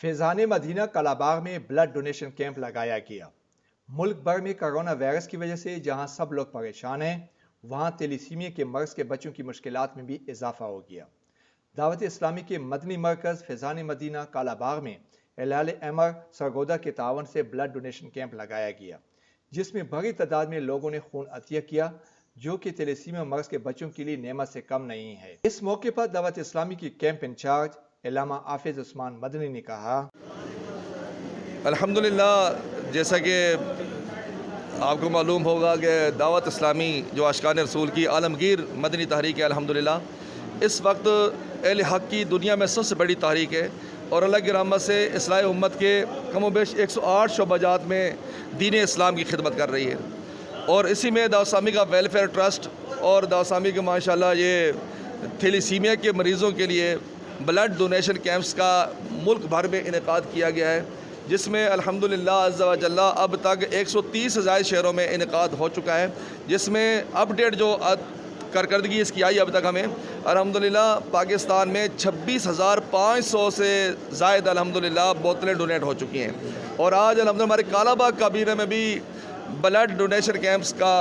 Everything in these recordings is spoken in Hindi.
फैज़ान मदीना कलाबाग में ब्लड डोनेशन कैंप लगाया गया। मुल्क भर में कोरोना वायरस की वजह से जहां सब लोग परेशान हैं, वहां तेलीसीमिया के मर्ज के बच्चों की मुश्किलात में भी इजाफा हो गया। दावत इस्लामी के मदनी मरकज़ फैज़ान मदीना कालाबाग में एलाल अमर सरगोदा के तावन से ब्लड डोनेशन कैंप लगाया गया, जिसमें बड़ी तादाद में लोगों ने खून अतिया किया, जो कि तेलीसीमिया मर्ज के बच्चों के लिए नेमत से कम नहीं है। इस मौके पर दावत इस्लामी की कैंप इंचार्ज इलामा आफिज उस्मान मदनी ने कहा, अल्हम्दुलिल्लाह, जैसा कि आपको मालूम होगा कि दावत इस्लामी जो आशिकान रसूल की आलमगीर मदनी तहरीक है, अल्हम्दुलिल्लाह इस वक्त अहले हक़ की दुनिया में सबसे बड़ी तहरीक है और अल्लाह की रहमत से इस्लाह उम्मत के कम बेश 108 शोबाजात में दीन इस्लाम की खिदमत कर रही है। और इसी में दावत इस्लामी का वेलफेयर ट्रस्ट और दावत इस्लामी के माशाल्लाह ये थैलेसीमिया के मरीज़ों के लिए ब्लड डोनेशन कैंप्स का मुल्क भर में इनेकाद किया गया है, जिसमें अल्हम्दुलिल्लाह अज़्ज़ा व जल्ला अब तक 130 से ज़ायद शहरों में इनेकाद हो चुका है, जिसमें अपडेट जो कारकर्दगी इसकी आई अब तक हमें अल्हम्दुलिल्लाह पाकिस्तान में 26,500 से ज़ायद अल्हम्दुलिल्लाह बोतलें डोनेट हो चुकी हैं। और आज अल्हम्दुलिल्लाह हमारे कालाबाग काबीना में भी ब्लड डोनेशन कैंप्स का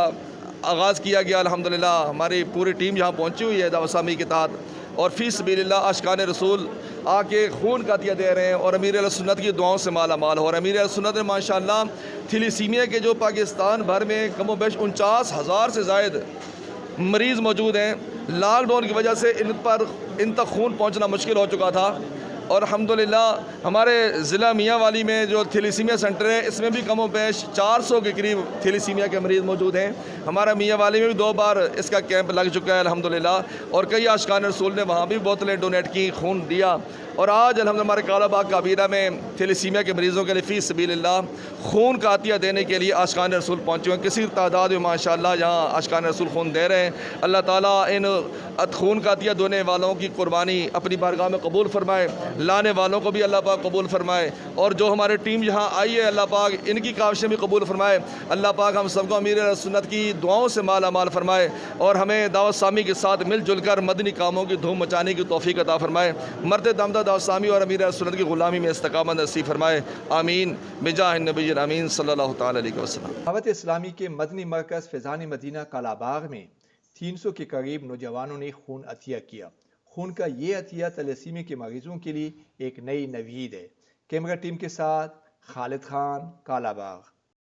आगाज़ किया गया। अल्हम्दुलिल्लाह हमारी पूरी टीम यहाँ पहुँची हुई है दावत इस्लामी के तहत, और फ़ी सबीलिल्लाह आशिकान रसूल आके खून का अतिया दे रहे हैं और अमीर सुन्नत की दुआओं से माला माल हो। और अमीर सुन्नत में माशाअल्लाह थैलेसीमिया के जो पाकिस्तान भर में कमो बेश 49,000 से ज़ायद मरीज़ मौजूद हैं। लॉकडाउन की वजह से इन तक खून पहुँचना मुश्किल हो चुका था, और अल्हम्दुलिल्लाह हमारे ज़िला मियाँ वाली में जो थैलेसीमिया सेंटर है, इसमें भी कमो बेश 400 के करीब थैलेसीमिया के मरीज़ मौजूद हैं। हमारा मियाँ वाली में भी 2 बार इसका कैंप लग चुका है अल्हम्दुलिल्लाह, और कई आशिकान रसूल ने वहाँ भी बोतलें डोनेट की, खून दिया। और आज अल्हम्दुलिल्लाह हमारे कालाबाग काबीना में थैलेसीमिया के मरीज़ों के लिए फ़ी सबीलिल्लाह खून का अतिया देने के लिए आशिकान रसूल पहुँचे हुए हैं। किसी तादाद में माशाअल्लाह यहाँ आशिकान रसूल खून दे रहे हैं। अल्लाह ताला इन खून का अतिया देने वालों की कुर्बानी अपनी बारगाह में कबूल फरमाए, लाने वालों को भी अल्लाह पाक कबूल फरमाए, और जो हमारी टीम यहाँ आई है अल्लाह पाक इनकी काविशें भी कबूल फरमाए। अल्लाह पाक हम सबको अमीर सुन्नत की दुआओं से माला माल फरमाए, और हमें दावत इस्लामी के साथ मिलजुल कर मदनी कामों की धूम मचाने की तौफीक अता फरमाए। मरते दमदा दावत इस्लामी और अमीर सुन्नत की ग़ुलामी में इस्तिक़ामत नसीब फरमाए। आमीन बिजाह नबी आमीन सल्लल्लाहु तआला अलैहि वसल्लम। दावत इस्लामी के मदनी मरकज़ फैज़ान मदीना कालाबाग में 300 के करीब नौजवानों ने खून अतिया किया। खून का ये अतिया थैलेसीमिया के मरीजों के लिए एक नई नवीद है। कैमरा टीम के साथ खालिद खान, कालाबाग।